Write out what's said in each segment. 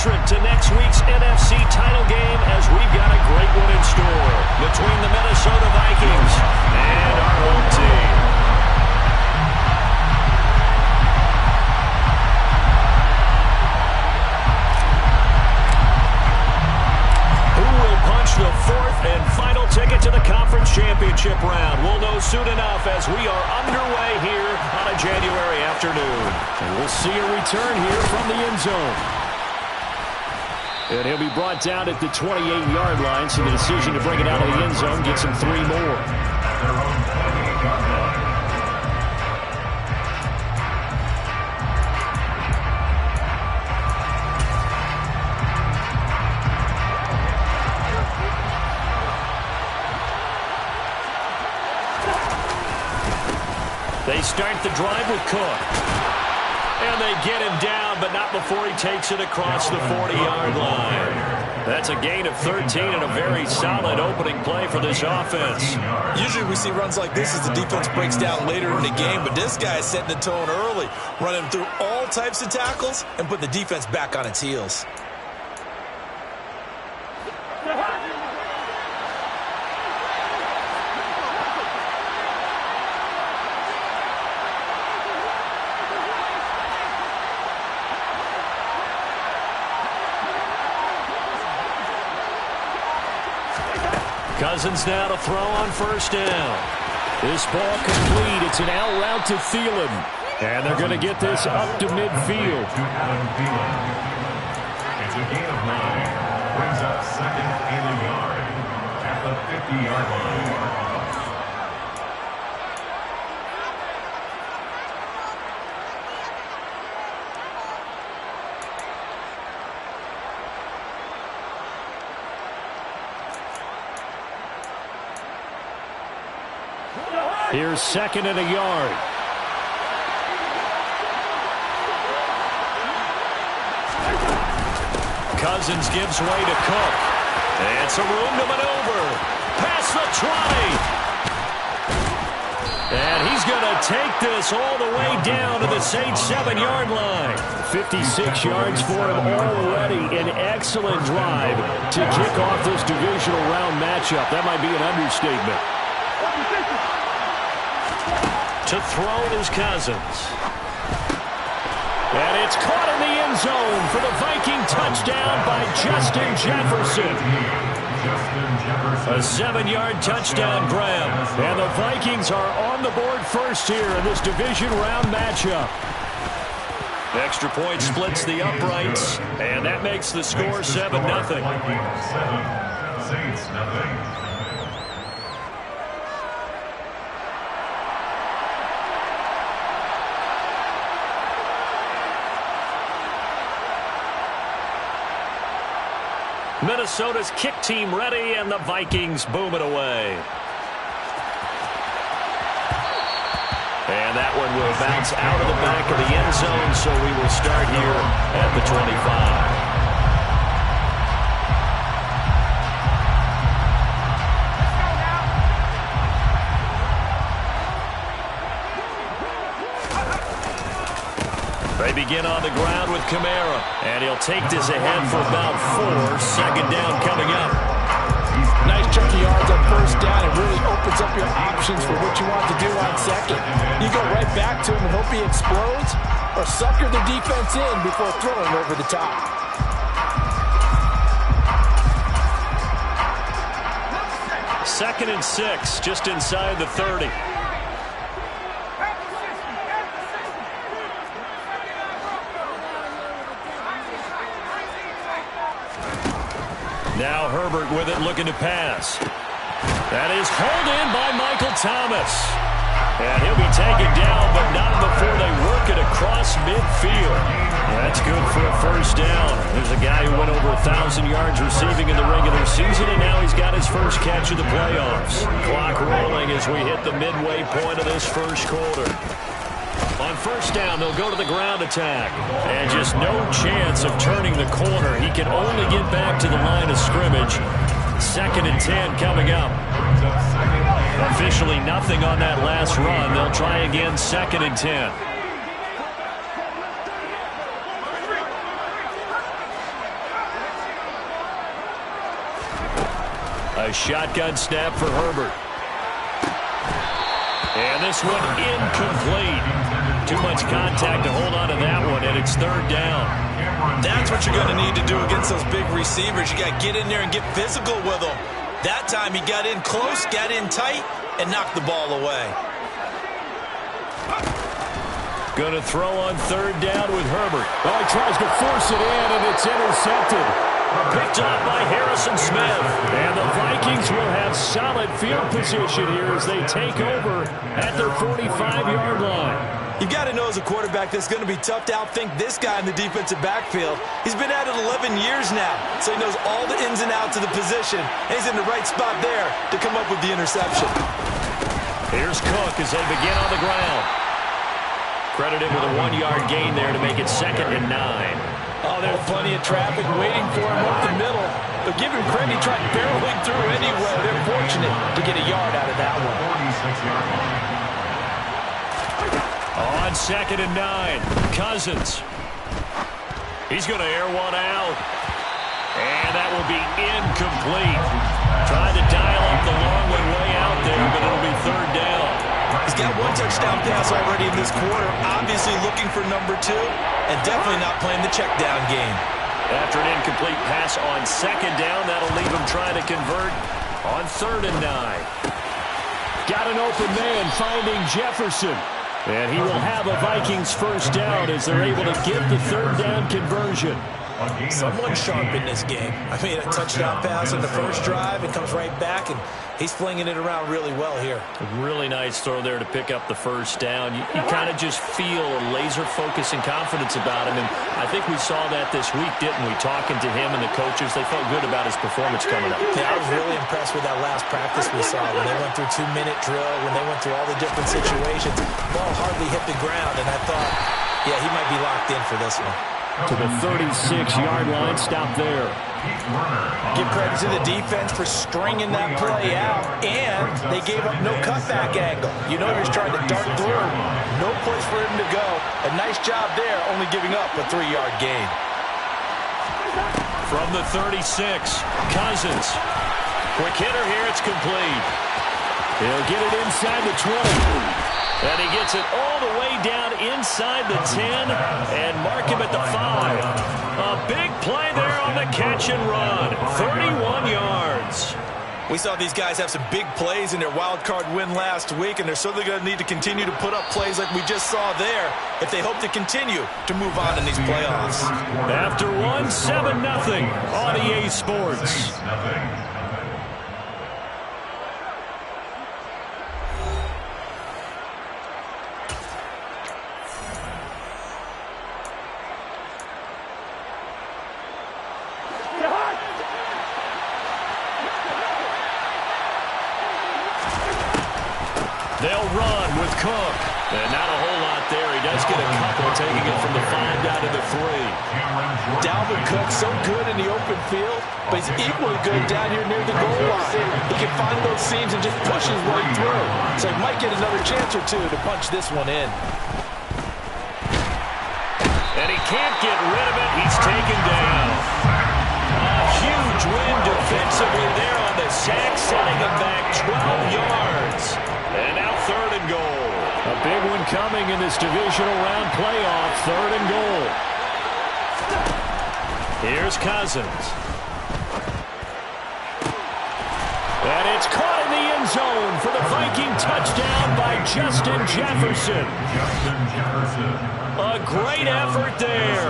entrant to next week's NFC title game, as we've got a great one in store between the Minnesota Vikings and our home team. Who will punch the fourth and final ticket to the conference championship round? We'll know soon enough as we are underway here on a January afternoon. And we'll see a return here from the end zone. And he'll be brought down at the 28-yard line, so the decision to bring it out of the end zone gets him 3 more. They start the drive with Cook. And they get him down, but not before he takes it across the 40-yard line. That's a gain of 13 and a very solid opening play for this offense. Usually we see runs like this as the defense breaks down later in the game, but this guy is setting the tone early, running through all types of tackles and put the defense back on its heels. Cousins now to throw on first down. This ball complete. It's an out route to Thielen. And they're going to get this up to midfield. It's a gain of 9. Brings up second and a yard at the 50-yard line. Here's second and a yard. Cousins gives way to Cook. And some room to maneuver. Past the 20. And he's going to take this all the way down to the Saints' 7-yard line. 56 yards for him already. An excellent drive to kick off this divisional round matchup. That might be an understatement. To throw is Cousins. And it's caught in the end zone for the Viking touchdown by Justin Jefferson. A 7-yard touchdown grab. And the Vikings are on the board first here in this division round matchup. Extra point splits the uprights, and that makes the score 7-0. Saints nothing. Minnesota's kick team ready, and the Vikings boom it away. And that one will bounce out of the back of the end zone, so we will start here at the 25. They begin on the ground with Kamara, and he'll take this ahead for about 4. Second down coming up. Nice chunky yards on first down. It really opens up your options for what you want to do on second. You go right back to him and hope he explodes, or sucker the defense in before throwing over the top. Second and 6, just inside the 30. Now Herbert with it, looking to pass. That is hauled in by Michael Thomas. And he'll be taken down, but not before they work it across midfield. That's good for a first down. There's a guy who went over 1,000 yards receiving in the regular season, and now he's got his first catch of the playoffs. Clock rolling as we hit the midway point of this first quarter. On first down, they'll go to the ground attack. And just no chance of turning the corner. He can only get back to the line of scrimmage. Second and 10 coming up. Officially nothing on that last run. They'll try again, second and 10. A shotgun snap for Herbert. And this one incomplete. Too much contact to hold on to that one, and it's third down. That's what you're going to need to do against those big receivers. You got to get in there and get physical with them. That time he got in close, got in tight, and knocked the ball away. Going to throw on third down with Herbert. Oh, he tries to force it in, and it's intercepted. Picked up by Harrison Smith. And the Vikings will have solid field position here as they take over at their 45-yard line. You've got to know as a quarterback that's going to be tough to outthink this guy in the defensive backfield. He's been at it 11 years now, so he knows all the ins and outs of the position. And he's in the right spot there to come up with the interception. Here's Cook as they begin on the ground. Credited with a 1-yard gain there to make it 2nd and 9. Oh, there's plenty of traffic waiting for him up the middle. But give him credit, he tried barreling through anyway. They're fortunate to get a yard out of that one. 46-yard line. On 2nd and 9, Cousins. He's going to air one out. And that will be incomplete. Trying to dial up the long one way out there, but it'll be third down. He's got one touchdown pass already in this quarter, obviously looking for number 2, and definitely not playing the check down game. After an incomplete pass on 2nd down, that'll leave him trying to convert on 3rd and 9. Got an open man finding Jefferson. And he will have a Vikings first down as they're able to get the third down conversion. Someone sharp in this game. I mean, a touchdown pass in the first drive. It comes right back, and he's flinging it around really well here. A really nice throw there to pick up the first down. You kind of just feel a laser focus and confidence about him, and I think we saw that this week, didn't we? Talking to him and the coaches, they felt good about his performance coming up. Yeah, I was really impressed with that last practice we saw when they went through 2-minute drill, when they went through all the different situations. Ball hardly hit the ground, and I thought, yeah, he might be locked in for this one. To the 36-yard line, stop there. Give credit to the defense for stringing that play out, and they gave up no cutback angle. You know you're trying to dart through. No place for him to go. A nice job there, only giving up a 3-yard gain. From the 36, Cousins. Quick hitter here, it's complete. He'll get it inside the 20. And he gets it all the way down inside the 10 and mark him at the 5. A big play there on the catch and run. 31 yards. We saw these guys have some big plays in their wild card win last week, and they're certainly going to need to continue to put up plays like we just saw there if they hope to continue to move on in these playoffs. After one, 7-0 on EA Sports. They'll run with Cook. And not a whole lot there. He does get a couple, taking it from the 5 down to the 3. Dalvin Cook, so good in the open field, but he's equally good down here near the goal line. He can find those seams and just push his way through. So he might get another chance or two to punch this one in. And he can't get rid of it. He's taken down. A huge win defensively there on the sack, setting him back 12 yards. And now 3rd and goal. A big one coming in this divisional round playoff. 3rd and goal. Here's Cousins. And it's caught in the end zone for the Viking touchdown by Justin Jefferson. A great effort there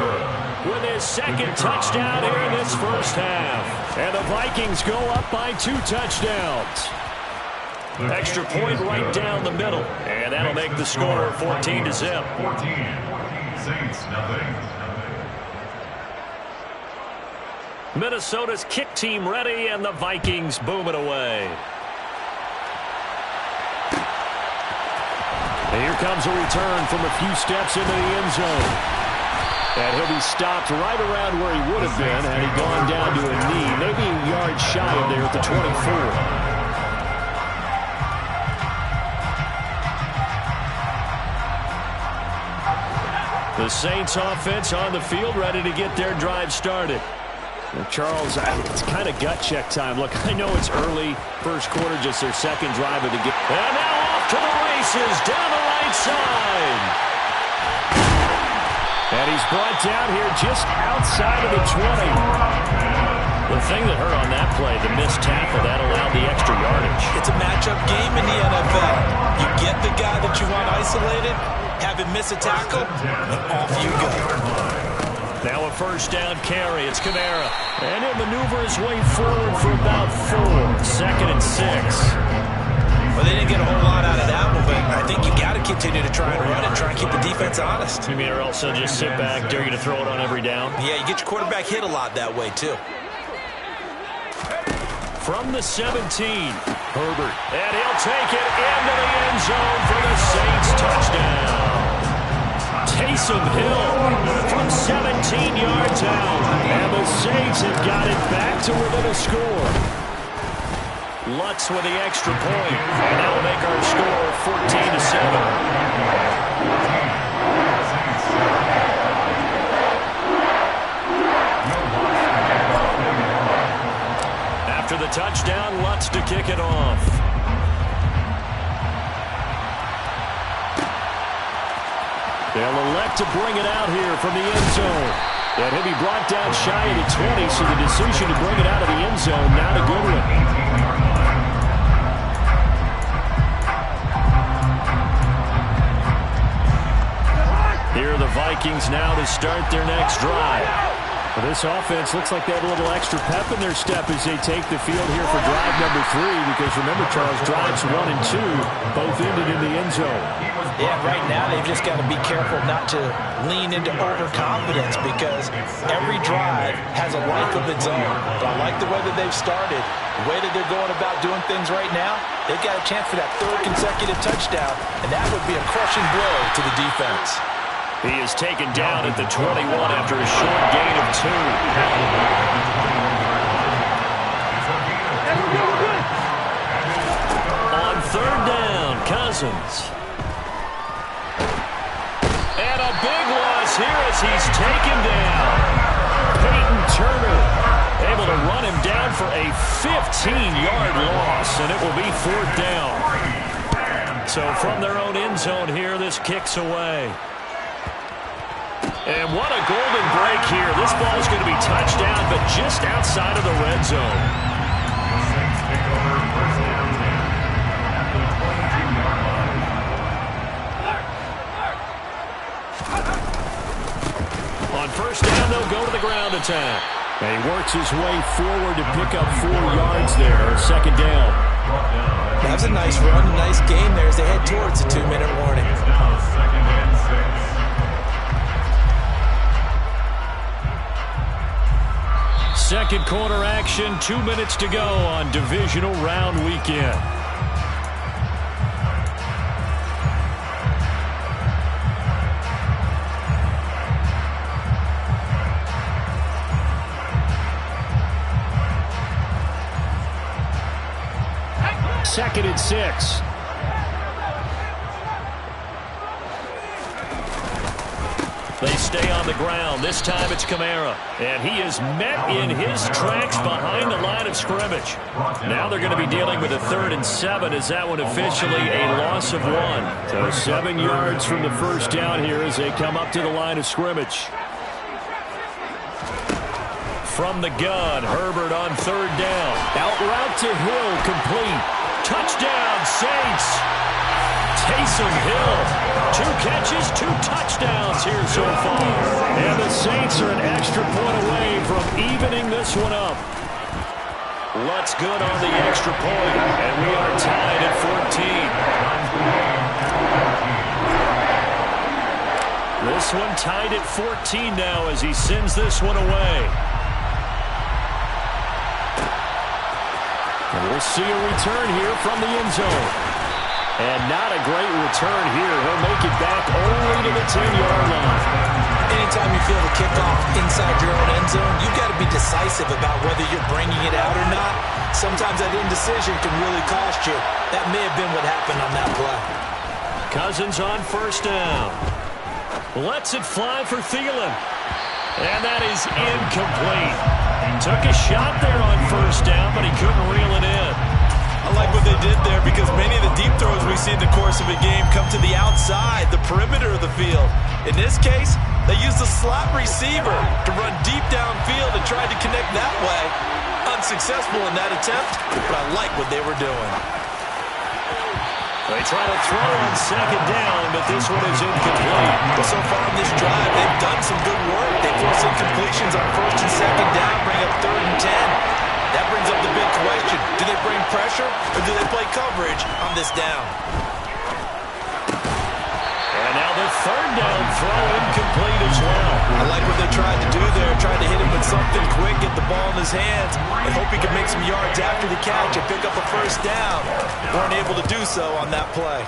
with his 2nd touchdown here in this first half. And the Vikings go up by 2 touchdowns. Extra point right down the middle. And that'll make the score 14-0. 14. Saints, nothing. Minnesota's kick team ready, and the Vikings boom it away. And here comes a return from a few steps into the end zone. And he'll be stopped right around where he would have been had he gone down to a knee, maybe a yard shy of there at the 24. The Saints offense on the field ready to get their drive started. Well, Charles, it's kind of gut check time. Look, I know it's early, first quarter, just their second drive of the game. And now off to the races, down the right side. And he's brought down here just outside of the 20. The thing that hurt on that play, the missed tackle, that allowed the extra yardage. It's a matchup game in the NFL. You get the guy that you want isolated, have him miss a tackle, and off you go. Now a first down carry. It's Kamara. And he'll maneuver his way forward for about 4. 2nd and 6. Well, they didn't get a whole lot out of that one, but I think you got to continue to try and run and try and keep the defense honest. You mean or else they'll just sit back, dare you to throw it on every down? Yeah, you get your quarterback hit a lot that way, too. From the 17, Herbert. And he'll take it into the end zone for the Saints touchdown. Taysom Hill from 17 yards out. And the Saints have got it back to within a score. Lutz with the extra point. And that will make our score 14-7. After the touchdown, Lutz to kick it off. They'll elect to bring it out here from the end zone. And he'll be brought down shy of the 20, so the decision to bring it out of the end zone, not a good one. Here are the Vikings now to start their next drive. Well, this offense looks like they have a little extra pep in their step as they take the field here for drive number 3, because remember, Charles, drives 1 and 2 both ended in the end zone. Yeah, right now they've just got to be careful not to lean into overconfidence, because every drive has a life of its own. But I like the way that they've started, the way that they're going about doing things right now. They've got a chance for that 3rd consecutive touchdown, and that would be a crushing blow to the defense. He is taken down at the 21 after a short gain of 2. On 3rd down, Cousins. And a big loss here as he's taken down. Peyton Turner able to run him down for a 15-yard loss, and it will be 4th down. So from their own end zone here, this kicks away. And what a golden break here. This ball is going to be touched down, but just outside of the red zone. On 1st down, they'll go to the ground attack. And he works his way forward to pick up 4 yards there. 2nd down. That was a nice run, a nice game there as they head towards the 2-minute warning. Second quarter action, 2 minutes to go on divisional round weekend. Second and 6. They stay on the ground. This time it's Kamara. And he is met in his tracks behind the line of scrimmage. Now they're going to be dealing with a 3rd and 7 as that one officially a loss of 1. So 7 yards from the first down here as they come up to the line of scrimmage. From the gun, Herbert on 3rd down. Out route to Hill, complete. Touchdown, Saints. Taysom Hill, 2 catches, 2 touchdowns here so far. And the Saints are an extra point away from evening this one up. Lutz good on the extra point, and we are tied at 14. This one tied at 14 now as he sends this one away. And we'll see a return here from the end zone. And not a great return here. He'll make it back only to the 10-yard line. Anytime you feel the kickoff inside your own end zone, you've got to be decisive about whether you're bringing it out or not. Sometimes that indecision can really cost you. That may have been what happened on that play. Cousins on 1st down. Lets it fly for Thielen. And that is incomplete. Took a shot there on first down, but he couldn't reel it in. I like what they did there because many of the deep throws we see in the course of a game come to the outside, the perimeter of the field. In this case, they used the slot receiver to run deep downfield and tried to connect that way. Unsuccessful in that attempt, but I like what they were doing. They try to throw on second down, but this one is incomplete. But so far in this drive, they've done some good work. They force incompletions on first and second down, bring up 3rd and 10. That brings up the big question. Do they bring pressure, or do they play coverage on this down? And now the 3rd down throw incomplete as well. I like what they tried to do there. Tried to hit him with something quick, get the ball in his hands, and hope he could make some yards after the catch and pick up a first down. Weren't able to do so on that play.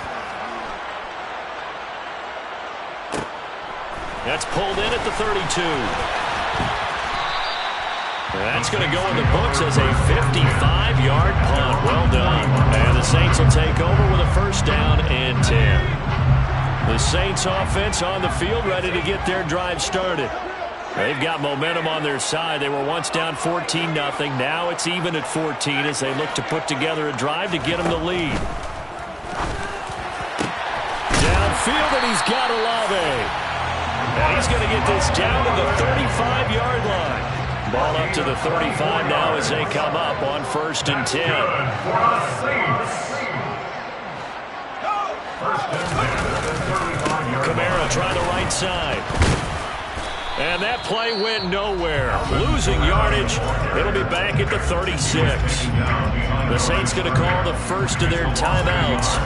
That's pulled in at the 32. That's going to go in the books as a 55-yard punt. Well done. And the Saints will take over with a first down and 10. The Saints offense on the field ready to get their drive started. They've got momentum on their side. They were once down 14-0. Now it's even at 14 as they look to put together a drive to get them the lead. Downfield, and he's got Olave. And he's going to get this down to the 35-yard line. Ball up to the 35 now as they come up on 1st and 10. Kamara trying the right side. And that play went nowhere. Losing yardage. It'll be back at the 36. The Saints going to call the first of their timeouts,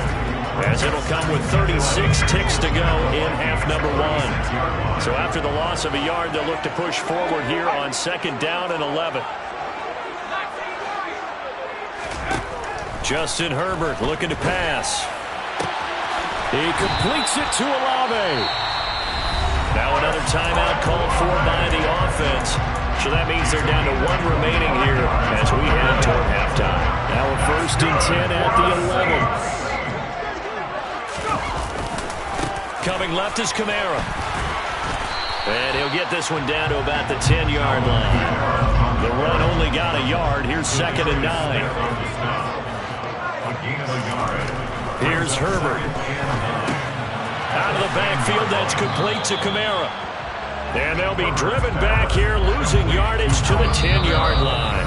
as it'll come with 36 ticks to go in half number 1. So after the loss of a yard, they'll look to push forward here on 2nd down and 11. Justin Herbert looking to pass. He completes it to Olave. Now another timeout called for by the offense. So that means they're down to 1 remaining here as we head toward halftime. Now a 1st and 10 at the 11. Coming left is Kamara. And he'll get this one down to about the 10-yard line. The run only got a yard. Here's 2nd and 9. Here's Herbert. Out of the backfield, that's complete to Kamara. And they'll be driven back here, losing yardage to the 10-yard line.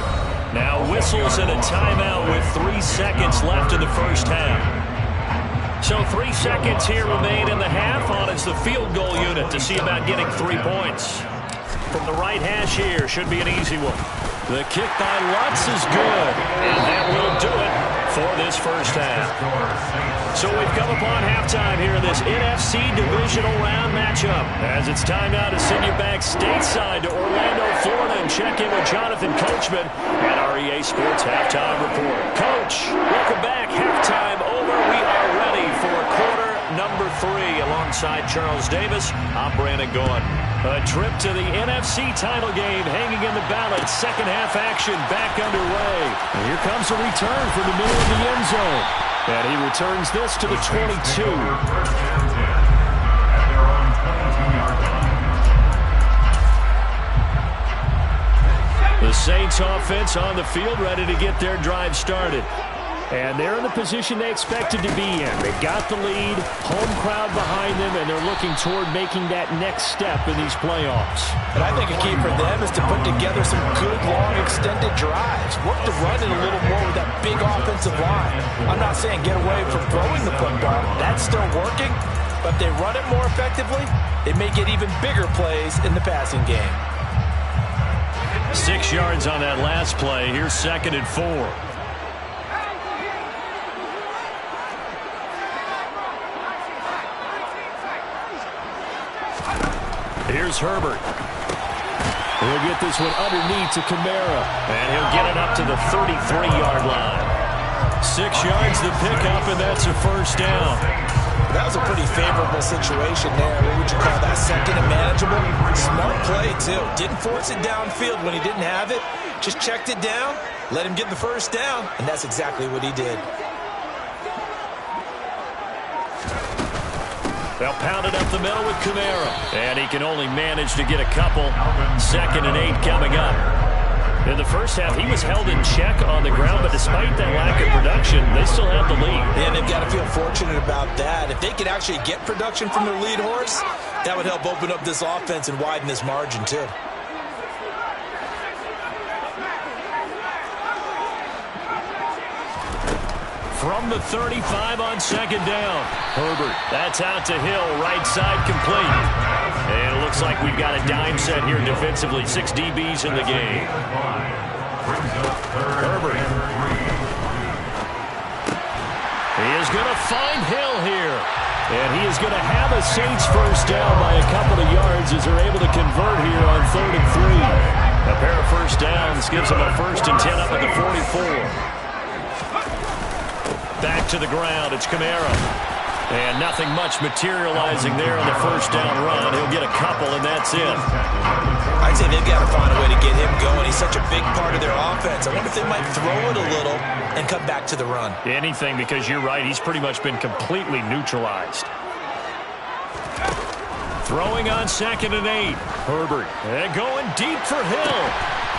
Now whistles and a timeout with 3 seconds left in the first half. So 3 seconds here remain in the half on as the field goal unit to see about getting 3 points. From the right hash here, should be an easy one. The kick by Lutz is good, and that will do it for this first half. So we've come upon halftime here in this NFC divisional round matchup, as it's time now to send you back stateside to Orlando, Florida, and check in with Jonathan Coachman at our EA Sports Halftime Report. Coach, welcome back. Halftime over. We are ready for quarter number 3 alongside Charles Davis. I'm Brandon Gaudin. A trip to the NFC title game hanging in the balance. Second half action back underway. And here comes a return from the middle of the end zone. And he returns this to the 22. The Saints offense on the field ready to get their drive started. And they're in the position they expected to be in. They've got the lead, home crowd behind them, and they're looking toward making that next step in these playoffs. And I think a key for them is to put together some good, long, extended drives. Work the run in a little more with that big offensive line. I'm not saying get away from throwing the football. That's still working. But if they run it more effectively, they may get even bigger plays in the passing game. 6 yards on that last play. Here's 2nd and 4. Here's Herbert. He'll get this one underneath to Kamara. And he'll get it up to the 33-yard line. 6 yards the pickup, and that's a first down. That was a pretty favorable situation there. What would you call that? Second and manageable? Smart play, too. Didn't force it downfield when he didn't have it. Just checked it down, let him get the first down, and that's exactly what he did. They'll pound it up the middle with Kamara. And he can only manage to get a couple. 2nd and 8 coming up. In the first half, he was held in check on the ground, but despite that lack of production, they still have the lead. And they've got to feel fortunate about that. If they could actually get production from their lead horse, that would help open up this offense and widen this margin, too. From the 35 on second down. Herbert, that's out to Hill, right side complete. And it looks like we've got a dime set here defensively. 6 DBs in the game. Herbert. He is going to find Hill here. And he is going to have a Saints first down by a couple of yards as they're able to convert here on 3rd and 3. A pair of first downs gives them a 1st and 10 up at the 44. Back to the ground, it's Kamara. And nothing much materializing there on the first down run. He'll get a couple, and that's it. I'd say they've got to find a way to get him going. He's such a big part of their offense. I wonder if they might throw it a little and come back to the run. Anything, because you're right. He's pretty much been completely neutralized. Throwing on 2nd and 8. Herbert. And going deep for Hill.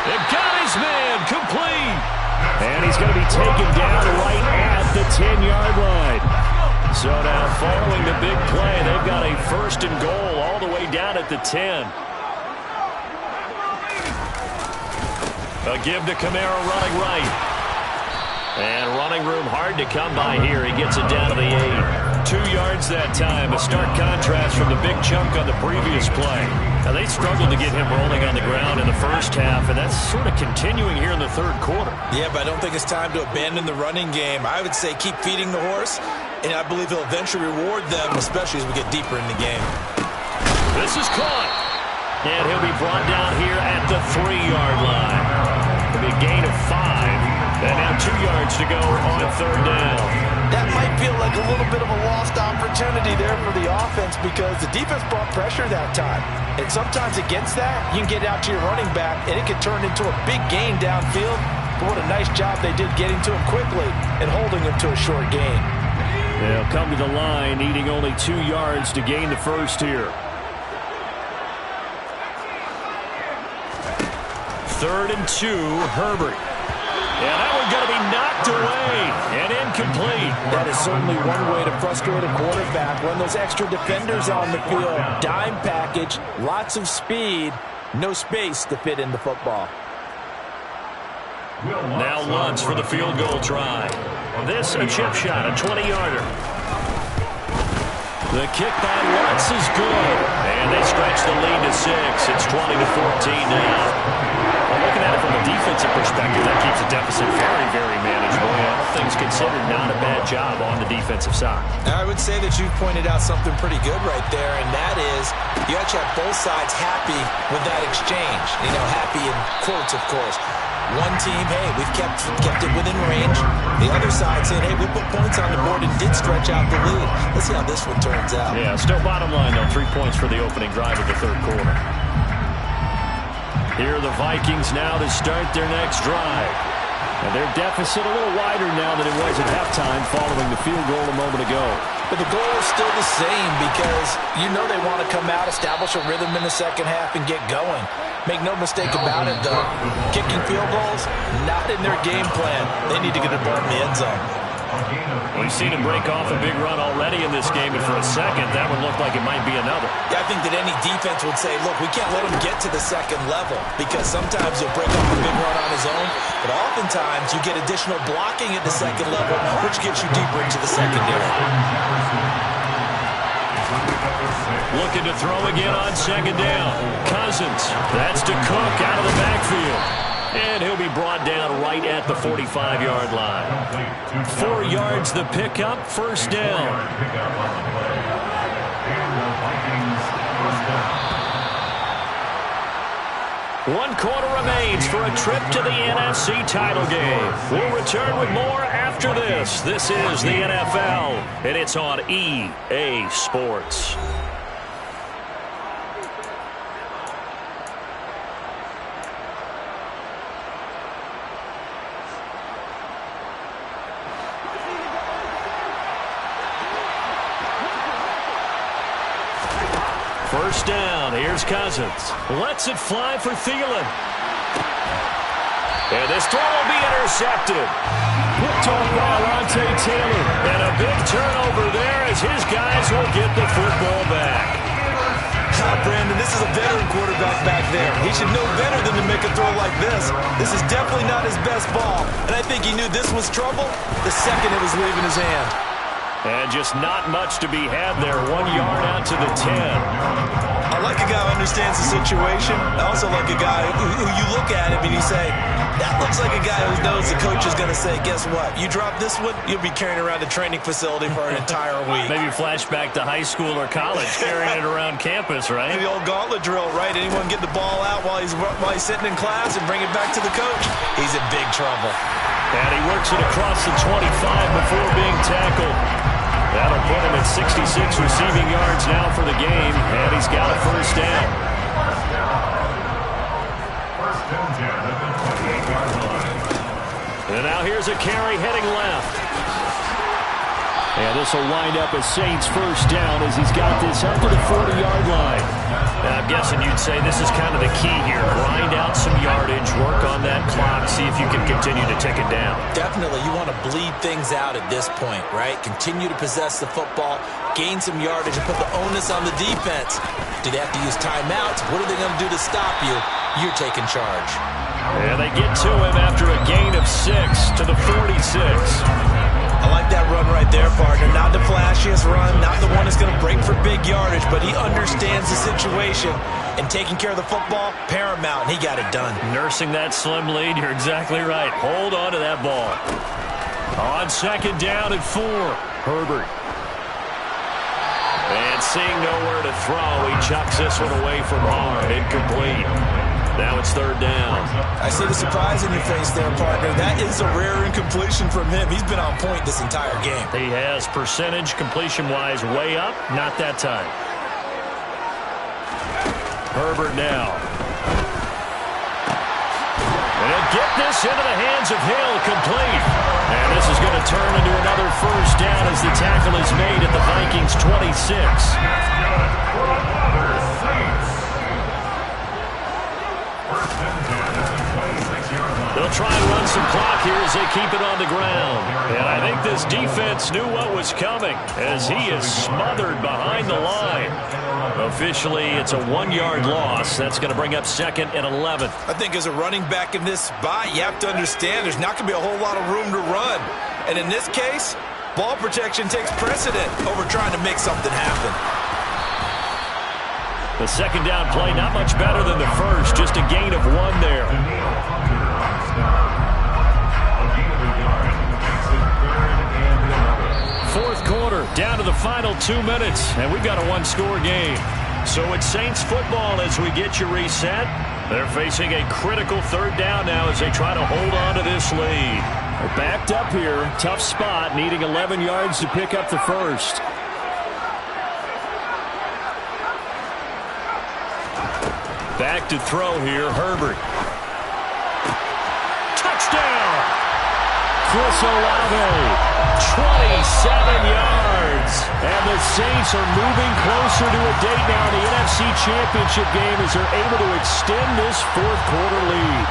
And got his man complete. And he's going to be taken down right at the 10-yard line. So now following the big play, they've got a 1st and goal all the way down at the 10. A give to Kamara running right. And running room hard to come by here. He gets it down to the 8. 2 yards that time. A stark contrast from the big chunk on the previous play. Now, they struggled to get him rolling on the ground in the first half, and that's sort of continuing here in the 3rd quarter. Yeah, but I don't think it's time to abandon the running game. I would say keep feeding the horse, and I believe he'll eventually reward them, especially as we get deeper in the game. This is caught. And he'll be brought down here at the 3-yard line. It'll be a gain of 5. And now 2 yards to go on 3rd down. That might feel like a little bit of a lost opportunity there for the offense because the defense brought pressure that time. And sometimes against that, you can get out to your running back, and it can turn into a big gain downfield. But what a nice job they did getting to him quickly and holding him to a short gain. They'll come to the line, needing only 2 yards to gain the first here. 3rd and 2, Herbert. And that one's going to be knocked away and incomplete. That is certainly one way to frustrate a quarterback. Run those extra defenders on the field. Dime package, lots of speed, no space to fit in the football. Now Lutz for the field goal try. This a chip shot, a 20-yarder. The kick by Lutz is good. And they stretch the lead to 6. It's 20-14 now. Well, looking at it from a defensive perspective, that keeps the deficit very, very manageable. All things considered, not a bad job on the defensive side. I would say that you've pointed out something pretty good right there, and that is you actually have both sides happy with that exchange. You know, happy in quotes, of course. One team, hey, we've kept it within range. The other side saying, hey, we put points on the board and did stretch out the lead. Let's see how this one turns out. Yeah, still bottom line, though, 3 points for the opening drive of the 3rd quarter. Here are the Vikings now to start their next drive. And their deficit a little wider now than it was at halftime following the field goal a moment ago. But the goal is still the same because you know they want to come out, establish a rhythm in the second half, and get going. Make no mistake about it, though. Kicking field goals, not in their game plan. They need to get the ball in the end zone. We've seen him break off a big run already in this game, and for a second, that one looked like it might be another. Yeah, I think that any defense would say, look, we can't let him get to the second level because sometimes he'll break off a big run on his own, but oftentimes you get additional blocking at the second level, which gets you deeper into the secondary. Looking to throw again on 2nd down. Cousins. That's to Cook out of the backfield. And he'll be brought down right at the 45-yard line. 4 yards the pickup, 1st down. 1 quarter remains for a trip to the NFC title game. We'll return with more after this. This is the NFL, and it's on EA Sports. First down, here's Cousins. Lets it fly for Thielen. And this throw will be intercepted. Picked off by Alontae Taylor. And a big turnover there as his guys will get the football back. Brandon, this is a veteran quarterback back there. He should know better than to make a throw like this. This is definitely not his best ball. And I think he knew this was trouble the second it was leaving his hand. And just not much to be had there. 1 yard out to the 10. I like a guy who understands the situation. I also like a guy who you look at him and you say, that looks like a guy who knows the coach is going to say, guess what? You drop this one, you'll be carrying around the training facility for an entire week. Maybe flashback to high school or college, carrying it around campus, right? Maybe the old gauntlet drill, right? Anyone get the ball out while he's sitting in class and bring it back to the coach? He's in big trouble. And he works it across the 25 before being tackled. That'll put him at 66 receiving yards now for the game, and he's got a first down. First and 10 at the 28-yard line. And now here's a carry heading left. And this will wind up as Saints first down as he's got this up to the 40-yard line. And I'm guessing you'd say this is kind of the key here. Grind out some yardage, work on that clock, see if you can continue to tick it down. Definitely, you want to bleed things out at this point, right? Continue to possess the football, gain some yardage, and put the onus on the defense. Do they have to use timeouts? What are they going to do to stop you? You're taking charge. And they get to him after a gain of 6 to the 46. I like that run right there, partner. Not the flashiest run, not the one that's going to break for big yardage, but he understands the situation, and taking care of the football, paramount, and he got it done. Nursing that slim lead, you're exactly right. Hold on to that ball. On second down at 4, Herbert. And seeing nowhere to throw, he chucks this one away from home. Incomplete. Now it's third down. I see the surprise in your face there, partner. That is a rare incompletion from him. He's been on point this entire game. He has percentage completion-wise way up. Not that time. Herbert now. And he'll get this into the hands of Hill, complete. And this is going to turn into another first down as the tackle is made at the Vikings' 26. They'll try and run some clock here as they keep it on the ground. And I think this defense knew what was coming as he is smothered behind the line. Officially, it's a 1-yard loss. That's going to bring up second and 11. I think as a running back in this spot, you have to understand there's not going to be a whole lot of room to run. And in this case, ball protection takes precedent over trying to make something happen. The second down play, not much better than the first, just a gain of 1 there. Fourth quarter, down to the final 2 minutes, and we've got a 1-score game. So it's Saints football as we get you reset. They're facing a critical third down now as they try to hold on to this lead. They're backed up here, tough spot, needing 11 yards to pick up the first. Back to throw here, Herbert. Touchdown! Chris Olave. 27 yards. And the Saints are moving closer to a date now in the NFC Championship game as they're able to extend this fourth quarter lead.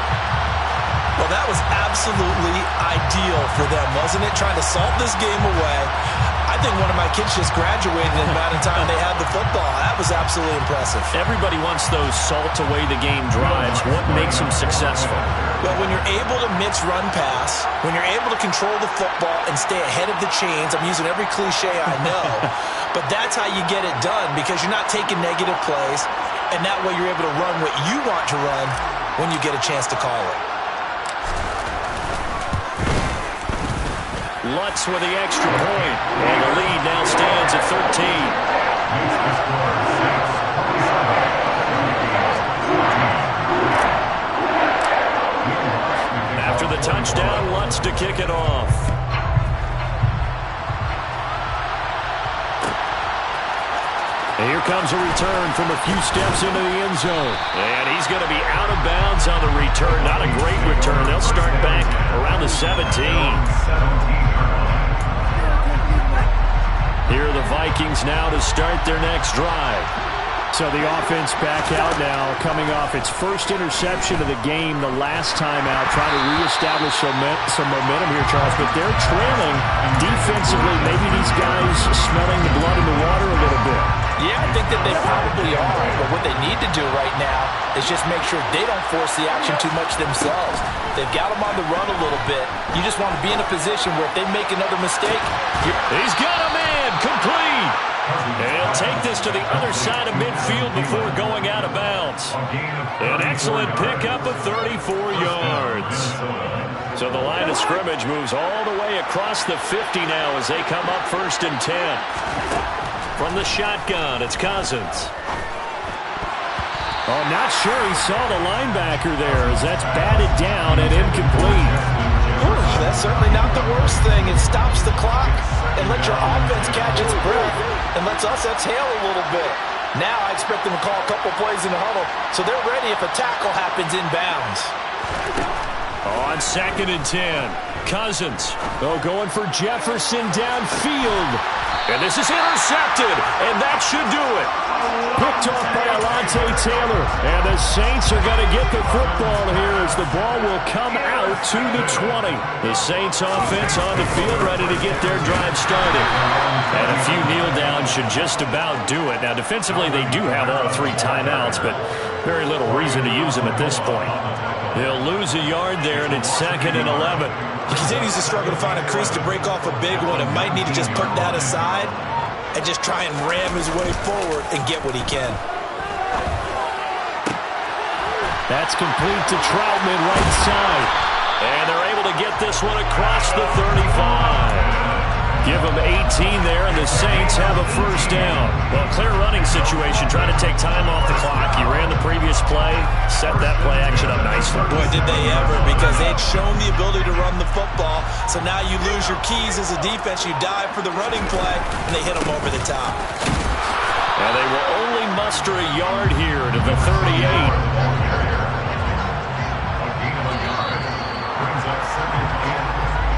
Well, that was absolutely ideal for them, wasn't it? Trying to salt this game away. I think one of my kids just graduated in the amount of time they had the football. That was absolutely impressive. Everybody wants those salt-away-the-game drives. What makes them successful? Well, when you're able to mix run-pass, when you're able to control the football and stay ahead of the chains, I'm using every cliche I know, but that's how you get it done because you're not taking negative plays, and that way you're able to run what you want to run when you get a chance to call it. Lutz with the extra point, and the lead now stands at 13. After the touchdown, Lutz to kick it off. And here comes a return from a few steps into the end zone. And he's going to be out of bounds on the return. Not a great return. They'll start back around the 17. Here are the Vikings now to start their next drive. So the offense back out now, coming off its first interception of the game the last time out, trying to reestablish some momentum here, Charles. But they're trailing defensively. Maybe these guys smelling the blood in the water a little bit. Yeah, I think that they probably are. But what they need to do right now is just make sure they don't force the action too much themselves. They've got them on the run a little bit. You just want to be in a position where if they make another mistake, he's got a man complete. And he'll take this to the other side of midfield before going out of bounds. An excellent pickup of 34 yards. So the line of scrimmage moves all the way across the 50 now as they come up 1st and 10. From the shotgun, it's Cousins. Oh, not sure he saw the linebacker there as that's batted down and incomplete. That's certainly not the worst thing. It stops the clock and lets your offense catch its breath and lets us exhale a little bit. Now I expect them to call a couple plays in the huddle so they're ready if a tackle happens inbounds. On 2nd and 10, Cousins. Oh, going for Jefferson downfield. And this is intercepted, and that should do it. Picked off by Alontae Taylor. And the Saints are going to get the football here as the ball will come out to the 20. The Saints offense on the field ready to get their drive started. And a few kneel downs should just about do it. Now, defensively, they do have all 3 timeouts, but very little reason to use them at this point. They'll lose a yard there, and it's 2nd and 11. He continues to struggle to find a crease to break off a big one and might need to just put that aside and just try and ram his way forward and get what he can. That's complete to Troutman right side. And they're able to get this one across the 35. Give them 18 there, and the Saints have a 1st down. Well, clear running situation, trying to take time off the clock. You ran the previous play, set that play action up nicely. Boy, did they ever, because they had shown the ability to run the football. So now you lose your keys as a defense. You dive for the running play, and they hit them over the top. And they will only muster a yard here to the 38.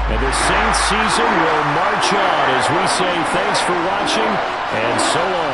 And the Saints season will march on as we say thanks for watching and so long.